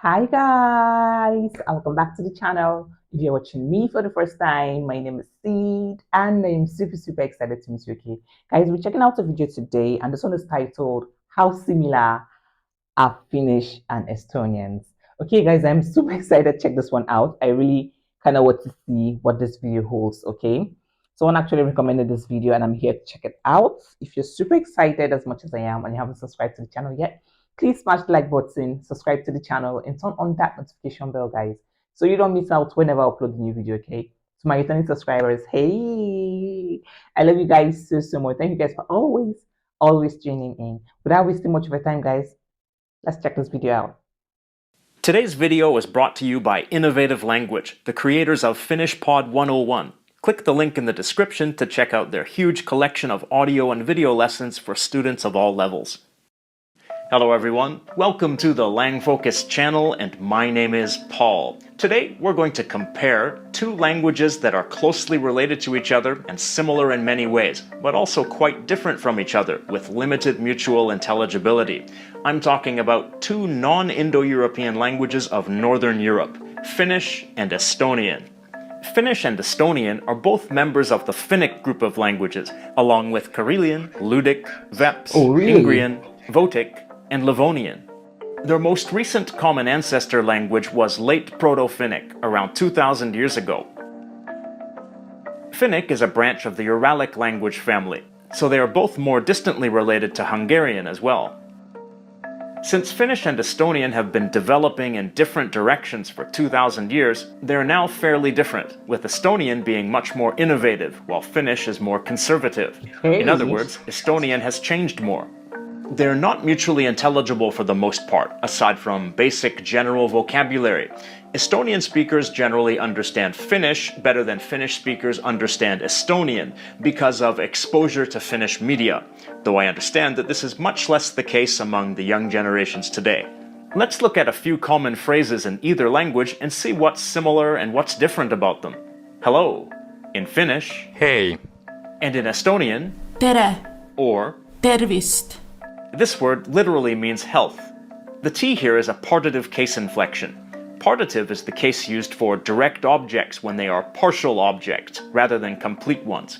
Hi guys, welcome back to the channel. If you're watching me for the first time, my name is Seed and I'm super excited to meet you. Okay guys, we're checking out a video today and this one is titled How Similar Are Finnish and Estonians. Okay guys, I'm super excited to check this one out. I really kind of want to see what this video holds. Okay, someone actually recommended this video and I'm here to check it out. If you're super excited as much as I am and you haven't subscribed to the channel yet, please smash the like button, subscribe to the channel, and turn on that notification bell, guys, so you don't miss out whenever I upload a new video. Okay, to my returning subscribers, hey, I love you guys so much. Thank you guys for always tuning in. Without wasting much of your time, guys, let's check this video out. Today's video is brought to you by Innovative Language, the creators of Finnish Pod 101. Click the link in the description to check out their huge collection of audio and video lessons for students of all levels. Hello everyone, welcome to the Lang Focus channel and my name is Paul. Today we're going to compare two languages that are closely related to each other and similar in many ways, but also quite different from each other with limited mutual intelligibility. I'm talking about two non-Indo-European languages of Northern Europe, Finnish and Estonian. Finnish and Estonian are both members of the Finnic group of languages, along with Karelian, Ludic, Veps, Ingrian, Votic, and Livonian. Their most recent common ancestor language was late Proto-Finnic, around 2,000 years ago. Finnic is a branch of the Uralic language family, so they are both more distantly related to Hungarian as well. Since Finnish and Estonian have been developing in different directions for 2,000 years, they are now fairly different, with Estonian being much more innovative, while Finnish is more conservative. In other words, Estonian has changed more. They're not mutually intelligible for the most part, aside from basic general vocabulary. Estonian speakers generally understand Finnish better than Finnish speakers understand Estonian because of exposure to Finnish media, though I understand that this is much less the case among the young generations today. Let's look at a few common phrases in either language and see what's similar and what's different about them. Hello, in Finnish, Hei, and in Estonian, Tere, or tervist. this word literally means health. The T here is a partitive case inflection. Partitive is the case used for direct objects when they are partial objects rather than complete ones.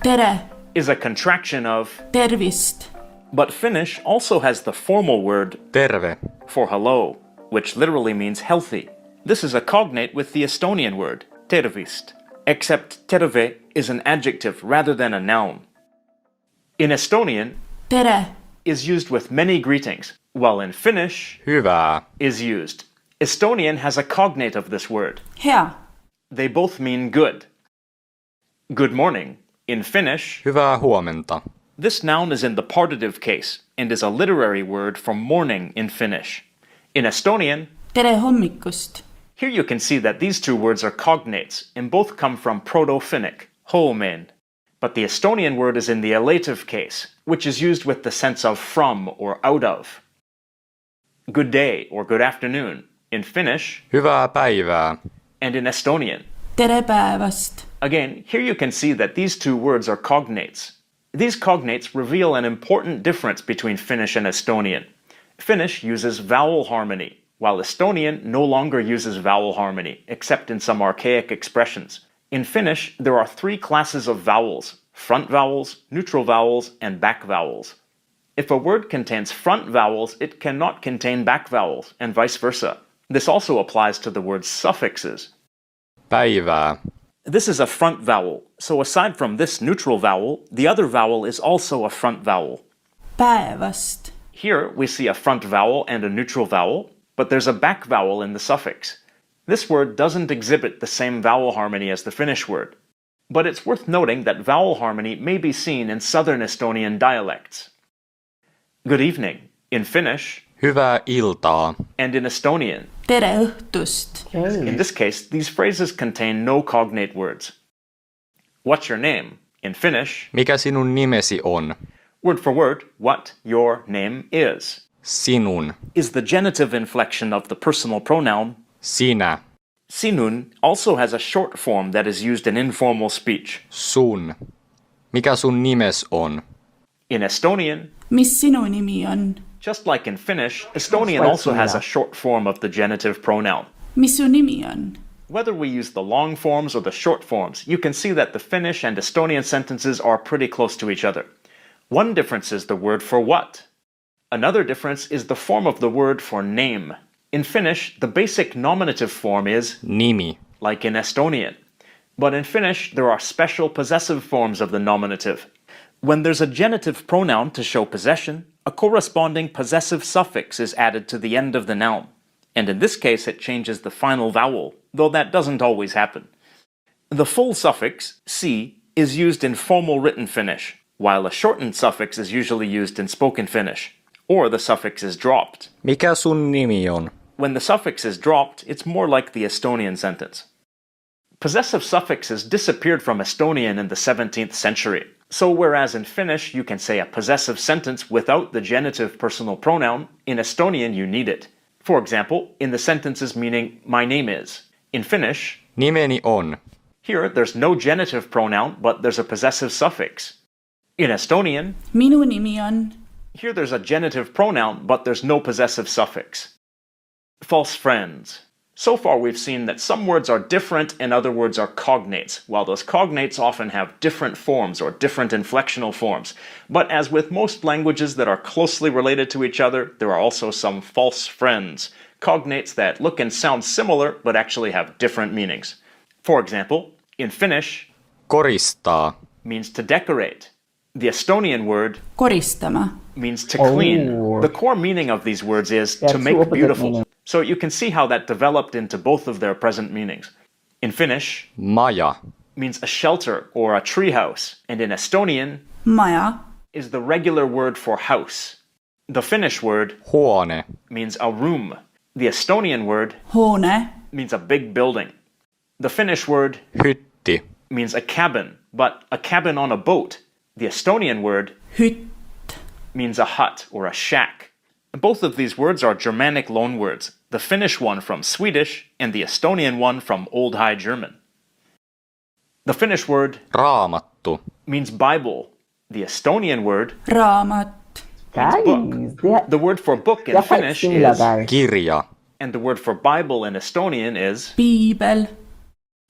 Tere, Is a contraction of, tervist. but Finnish also has the formal word terve, for hello, which literally means healthy. This is a cognate with the Estonian word, tervist, except terve is an adjective rather than a noun. In Estonian, Tere, is used with many greetings, while in Finnish, hyvää, is used. Estonian has a cognate of this word. hea. They both mean good. Good morning. In Finnish, hyvää huomenta. this noun is in the partitive case and is a literary word for morning in Finnish. In Estonian, Tere hommikust. here you can see that these two words are cognates and both come from Proto-Finnic, homen. But the Estonian word is in the elative case, which is used with the sense of from or out of. Good day or good afternoon in Finnish Hyvää päivää. and in Estonian. Tere päeväst. Again, here you can see that these two words are cognates. These cognates reveal an important difference between Finnish and Estonian. Finnish uses vowel harmony, while Estonian no longer uses vowel harmony, except in some archaic expressions. In Finnish, there are three classes of vowels: front vowels, neutral vowels, and back vowels. If a word contains front vowels, it cannot contain back vowels, and vice versa. This also applies to the word's suffixes. Päivää, This is a front vowel, so aside from this neutral vowel, the other vowel is also a front vowel. Päeväst. Here we see a front vowel and a neutral vowel, but there's a back vowel in the suffix. This word doesn't exhibit the same vowel harmony as the Finnish word. But it's worth noting that vowel harmony may be seen in southern Estonian dialects. Good evening in Finnish hyvää iltaa. and in Estonian. Tere õhtust. In this case, these phrases contain no cognate words. What's your name? In Finnish, Mikä sinun nimesi on? word for word, what your name Sinun, is the genitive inflection of the personal pronoun. sinä, Sinun also has a short form that is used in informal speech. sun. Mikä sun nimes on? In Estonian, Mis sinu nimi on? Just like in Finnish, Estonian quite also has similar. a short form of the genitive pronoun. Mis su nimi on? Whether we use the long forms or the short forms, you can see that the Finnish and Estonian sentences are pretty close to each other. One difference is the word for what. Another difference is the form of the word for name. In Finnish, the basic nominative form is nimi, like in Estonian. But in Finnish, there are special possessive forms of the nominative. When there's a genitive pronoun to show possession, a corresponding possessive suffix is added to the end of the noun. And in this case, it changes the final vowel, though that doesn't always happen. The full suffix, si, is used in formal written Finnish, while a shortened suffix is usually used in spoken Finnish, or the suffix is dropped. mikä sun nimi on? When the suffix is dropped, it's more like the Estonian sentence. Possessive suffixes disappeared from Estonian in the 17th century. So whereas in Finnish you can say a possessive sentence without the genitive personal pronoun, in Estonian you need it. For example, in the sentences meaning my name is. In Finnish, Nimeni on. here there's no genitive pronoun, but there's a possessive suffix. In Estonian, Minu nimi on? here there's a genitive pronoun, but there's no possessive suffix. False friends. So far we've seen that some words are different and other words are cognates, while those cognates often have different forms or different inflectional forms. But as with most languages that are closely related to each other, there are also some false friends, cognates that look and sound similar but actually have different meanings. For example, in Finnish, Koristaa. means to decorate. The Estonian word Koristama. means to clean. Oh. The core meaning of these words is Yeah, to two make opposite beautiful. meanings. So you can see how that developed into both of their present meanings. In Finnish, Maja. means a shelter or a treehouse, and in Estonian Maja. is the regular word for house. The Finnish word Huone. means a room. The Estonian word Huone. means a big building. The Finnish word Hytti. means a cabin, but a cabin on a boat. The Estonian word Hytt. means a hut or a shack. Both of these words are Germanic loanwords, the Finnish one from Swedish and the Estonian one from Old High German. The Finnish word Raamattu. means Bible. The Estonian word Raamat. Guys, book. they are, The word for book in they're quite Finnish similar, is, guys. Kirja. and the word for Bible in Estonian is. Piibel.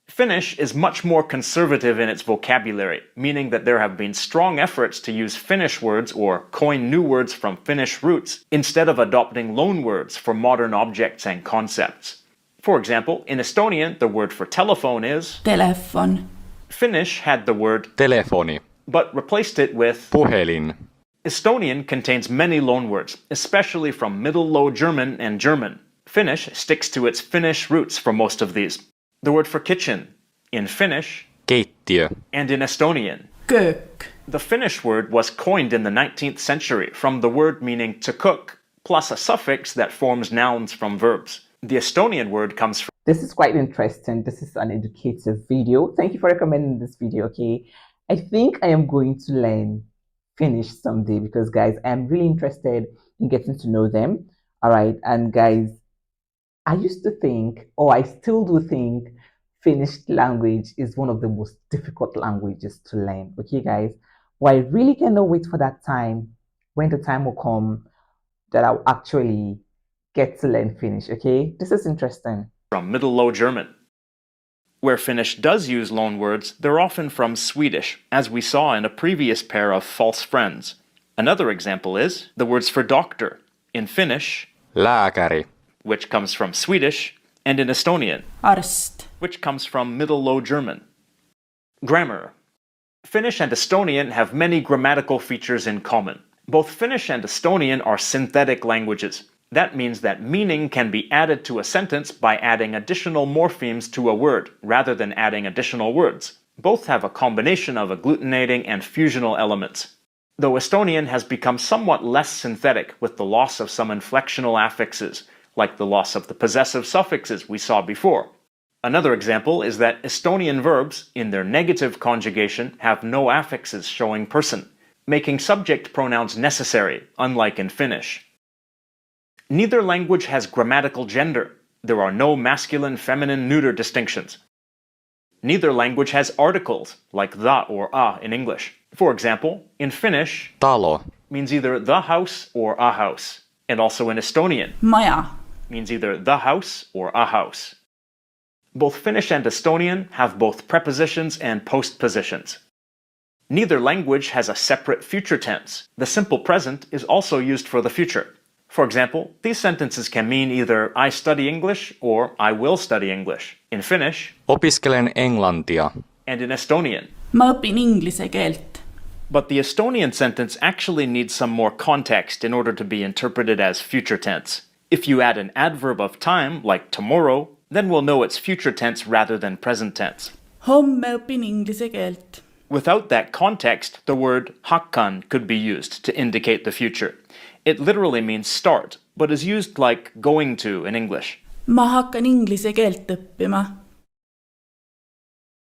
Finnish is much more conservative in its vocabulary, meaning that there have been strong efforts to use Finnish words or coin new words from Finnish roots instead of adopting loanwords for modern objects and concepts. For example, in Estonian, the word for telephone is. Telefon. Finnish had the word Telefoni. but replaced it with. Puhelin. Estonian contains many loanwords, especially from Middle Low German and German. Finnish sticks to its Finnish roots for most of these. The word for kitchen, in Finnish Keittiö. and in Estonian. Köök. The Finnish word was coined in the 19th century from the word meaning to cook, plus a suffix that forms nouns from verbs. The Estonian word comes from. This is quite interesting. This is an educative video. Thank you for recommending this video, okay? I think I am going to learn Finnish someday because, guys, I'm really interested in getting to know them. All right. And, guys, I used to think, or I still do think, Finnish language is one of the most difficult languages to learn. Okay, guys? But I really cannot wait for that time when the time will come that I'll actually get to learn Finnish. Okay, this is interesting. From Middle Low German. Where Finnish does use loanwords, they're often from Swedish, as we saw in a previous pair of false friends. Another example is the words for doctor, in Finnish, Lääkäri. which comes from Swedish, and in Estonian, Arst. which comes from Middle Low German. Grammar. Finnish and Estonian have many grammatical features in common. Both Finnish and Estonian are synthetic languages. That means that meaning can be added to a sentence by adding additional morphemes to a word, rather than adding additional words. Both have a combination of agglutinating and fusional elements. Though Estonian has become somewhat less synthetic with the loss of some inflectional affixes, like the loss of the possessive suffixes we saw before. Another example is that Estonian verbs, in their negative conjugation, have no affixes showing person, making subject pronouns necessary, unlike in Finnish. Neither language has grammatical gender. There are no masculine, feminine, neuter distinctions. Neither language has articles, like the or a in English. For example, in Finnish, Talo. means either the house or a house. And also in Estonian, maja, means either the house or a house. Both Finnish and Estonian have both prepositions and postpositions. Neither language has a separate future tense. The simple present is also used for the future. For example, these sentences can mean either I study English or I will study English in Finnish Opiskelen englantia. and in Estonian. ma õpin inglise keelt. But the Estonian sentence actually needs some more context in order to be interpreted as future tense. If you add an adverb of time, like tomorrow, then we'll know it's future tense rather than present tense. homme õpin inglise keelt. Without that context, the word hakkan could be used to indicate the future. It literally means start, but is used like going to in English. ma hakkan inglise keelt õppima.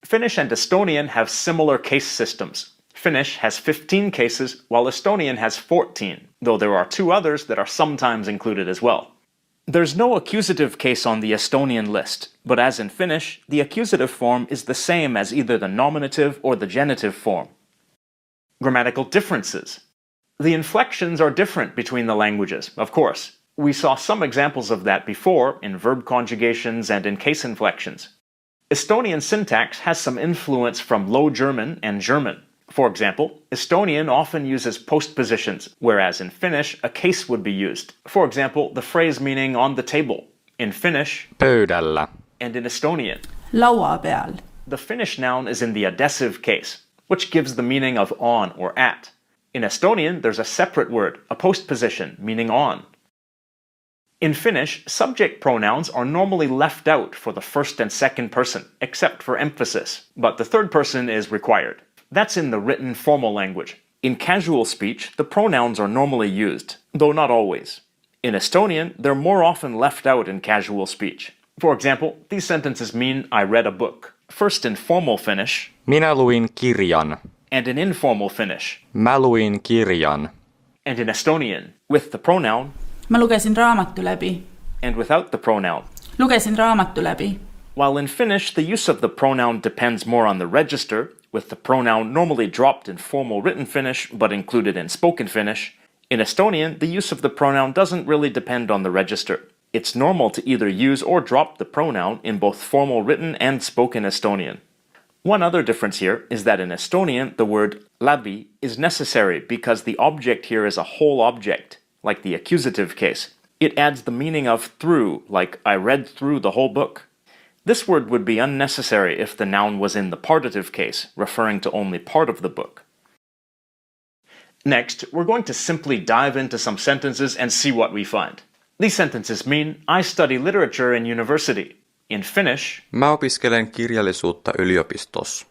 Finnish and Estonian have similar case systems. Finnish has 15 cases, while Estonian has 14, though there are 2 others that are sometimes included as well. There's no accusative case on the Estonian list, but as in Finnish, the accusative form is the same as either the nominative or the genitive form. Grammatical differences. The inflections are different between the languages, of course. We saw some examples of that before in verb conjugations and in case inflections. Estonian syntax has some influence from Low German and German. For example, Estonian often uses postpositions, whereas in Finnish a case would be used. For example, the phrase meaning on the table in Finnish Pöydällä. and in Estonian. laua peal. The Finnish noun is in the adessive case, which gives the meaning of on or at. In Estonian, there's a separate word, a postposition, meaning on. In Finnish, subject pronouns are normally left out for the first and second person, except for emphasis, but the third person is required. That's in the written formal language. In casual speech, the pronouns are normally used, though not always. In Estonian, they're more often left out in casual speech. For example, these sentences mean I read a book. First in formal Finnish, Minä luin kirjan. and in informal Finnish, Mä luin kirjan. and in Estonian, with the pronoun ma lugesin raamatu läbi. and without the pronoun. lugesin raamatu läbi. While in Finnish, the use of the pronoun depends more on the register, with the pronoun normally dropped in formal written Finnish but included in spoken Finnish, in Estonian, the use of the pronoun doesn't really depend on the register. It's normal to either use or drop the pronoun in both formal written and spoken Estonian. One other difference here is that in Estonian, the word läbi is necessary because the object here is a whole object, like the accusative case. It adds the meaning of through, like I read through the whole book. This word would be unnecessary if the noun was in the partitive case, referring to only part of the book. Next, we're going to simply dive into some sentences and see what we find. These sentences mean I study literature in university. In Finnish, Mä opiskelen kirjallisuutta yliopistossa.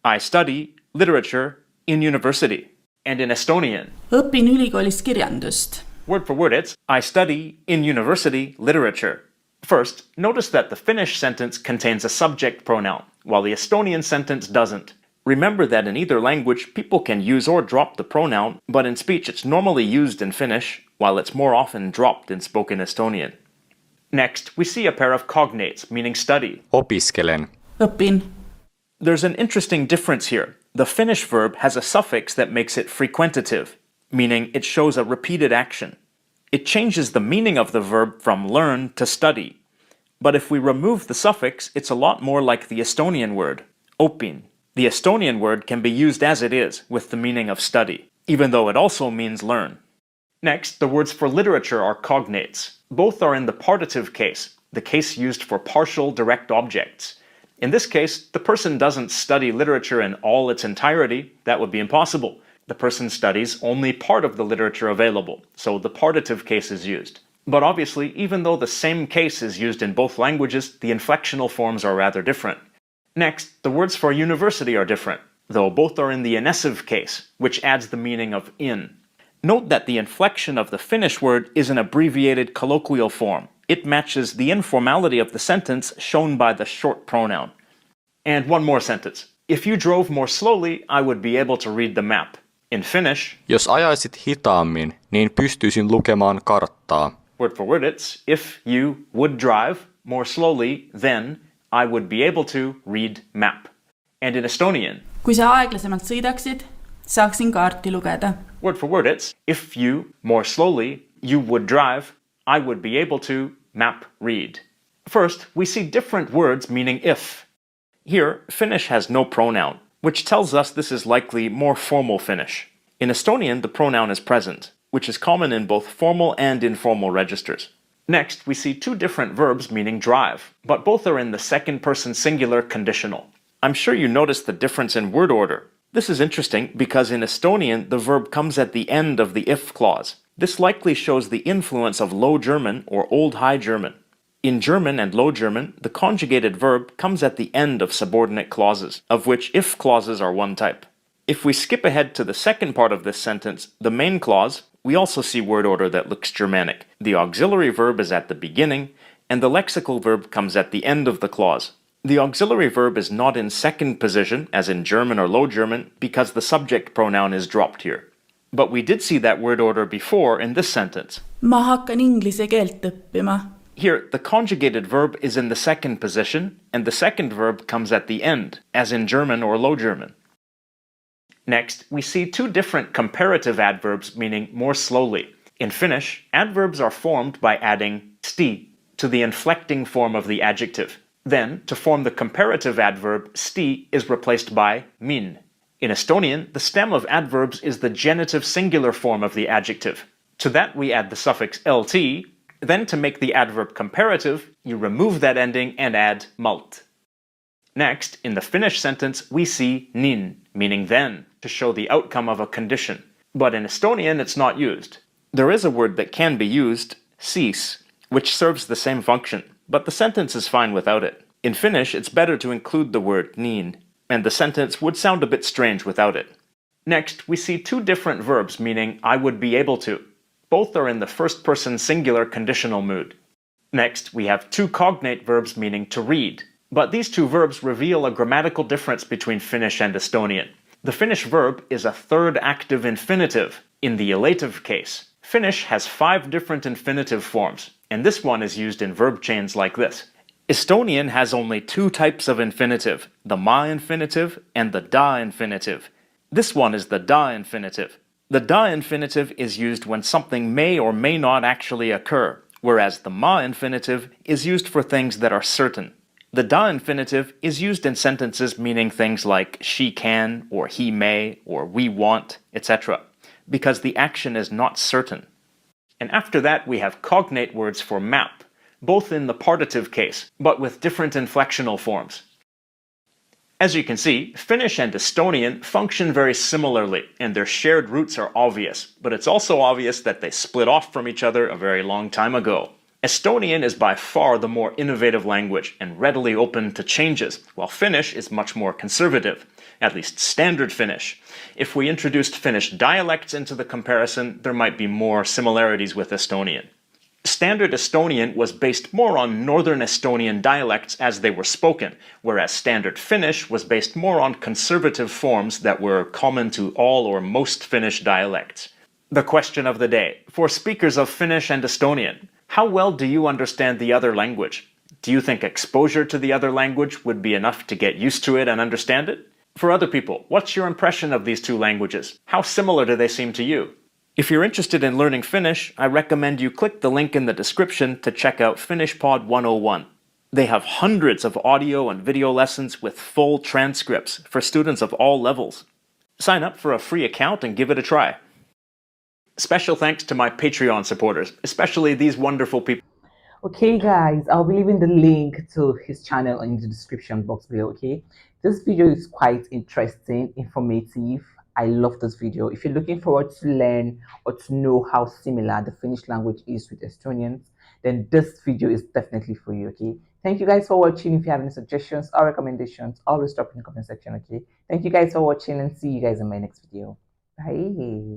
I study literature in university. And in Estonian, õpin ülikoolis kirjandust. word for word it's I study in university literature. First, notice that the Finnish sentence contains a subject pronoun, while the Estonian sentence doesn't. Remember that in either language, people can use or drop the pronoun, but in speech it's normally used in Finnish, while it's more often dropped in spoken Estonian. Next, we see a pair of cognates, meaning study. Opiskelen. õpin. There's an interesting difference here. The Finnish verb has a suffix that makes it frequentative, meaning it shows a repeated action. It changes the meaning of the verb from learn to study. But if we remove the suffix, it's a lot more like the Estonian word, opin. The Estonian word can be used as it is, with the meaning of study, even though it also means learn. Next, the words for literature are cognates. Both are in the partitive case, the case used for partial direct objects. In this case, the person doesn't study literature in all its entirety. That would be impossible. The person studies only part of the literature available, so the partitive case is used. But obviously, even though the same case is used in both languages, the inflectional forms are rather different. Next, the words for university are different, though both are in the inessive case, which adds the meaning of in. Note that the inflection of the Finnish word is an abbreviated colloquial form. It matches the informality of the sentence shown by the short pronoun. And one more sentence. If you drove more slowly, I would be able to read the map. In Finnish, Jos ajaisit hitaammin, niin pystyisin lukemaan karttaa. word for word it's, if you would drive more slowly, then I would be able to read map. And in Estonian, kui sa aeglasemalt sõidaksid, saaksin kaarti lugeda. Word for word, it's if you, more slowly, you would drive, I would be able to, map, read. First, we see different words meaning if. Here, Finnish has no pronoun, which tells us this is likely more formal Finnish. In Estonian, the pronoun is present, which is common in both formal and informal registers. Next, we see two different verbs meaning drive, but both are in the second person singular conditional. I'm sure you noticed the difference in word order. This is interesting because in Estonian, the verb comes at the end of the if clause. This likely shows the influence of Low German or Old High German. In German and Low German, the conjugated verb comes at the end of subordinate clauses, of which if clauses are one type. If we skip ahead to the second part of this sentence, the main clause, we also see word order that looks Germanic. The auxiliary verb is at the beginning, and the lexical verb comes at the end of the clause. The auxiliary verb is not in second position, as in German or Low German, because the subject pronoun is dropped here. But we did see that word order before in this sentence. Ma hakkan inglise keelt õppima. Here, the conjugated verb is in the second position, and the second verb comes at the end, as in German or Low German. Next, we see two different comparative adverbs meaning more slowly. In Finnish, adverbs are formed by adding sti to the inflecting form of the adjective. Then, to form the comparative adverb, sti is replaced by min. In Estonian, the stem of adverbs is the genitive singular form of the adjective. To that we add the suffix lt. Then to make the adverb comparative, you remove that ending and add malt. Next, in the Finnish sentence, we see nin, meaning then, to show the outcome of a condition. But in Estonian, it's not used. There is a word that can be used, siis, which serves the same function, but the sentence is fine without it. In Finnish, it's better to include the word niin, and the sentence would sound a bit strange without it. Next, we see two different verbs meaning I would be able to. Both are in the first-person singular conditional mood. Next, we have two cognate verbs meaning to read, but these two verbs reveal a grammatical difference between Finnish and Estonian. The Finnish verb is a third active infinitive, in the elative case. Finnish has 5 different infinitive forms, and this one is used in verb chains like this. Estonian has only 2 types of infinitive, the ma infinitive and the da infinitive. This one is the da infinitive. The da infinitive is used when something may or may not actually occur, whereas the ma infinitive is used for things that are certain. The da infinitive is used in sentences meaning things like she can, or he may, or we want, etc., because the action is not certain. And after that we have cognate words for map, both in the partitive case, but with different inflectional forms. As you can see, Finnish and Estonian function very similarly, and their shared roots are obvious, but it's also obvious that they split off from each other a very long time ago. Estonian is by far the more innovative language and readily open to changes, while Finnish is much more conservative, at least standard Finnish. If we introduced Finnish dialects into the comparison, there might be more similarities with Estonian. Standard Estonian was based more on Northern Estonian dialects as they were spoken, whereas Standard Finnish was based more on conservative forms that were common to all or most Finnish dialects. The question of the day, for speakers of Finnish and Estonian, how well do you understand the other language? Do you think exposure to the other language would be enough to get used to it and understand it? For other people, what's your impression of these two languages? How similar do they seem to you? If you're interested in learning Finnish, I recommend you click the link in the description to check out Finnish Pod 101. They have hundreds of audio and video lessons with full transcripts for students of all levels. Sign up for a free account and give it a try. Special thanks to my Patreon supporters, especially these wonderful people. Okay guys, I'll be leaving the link to his channel in the description box below. Okay, this video is quite interesting, informative. I love this video. If you're looking forward to learn or to know how similar the Finnish language is with Estonians, then this video is definitely for you. Okay, thank you guys for watching. If you have any suggestions or recommendations, always drop in the comment section. Okay, thank you guys for watching, and see you guys in my next video. Bye.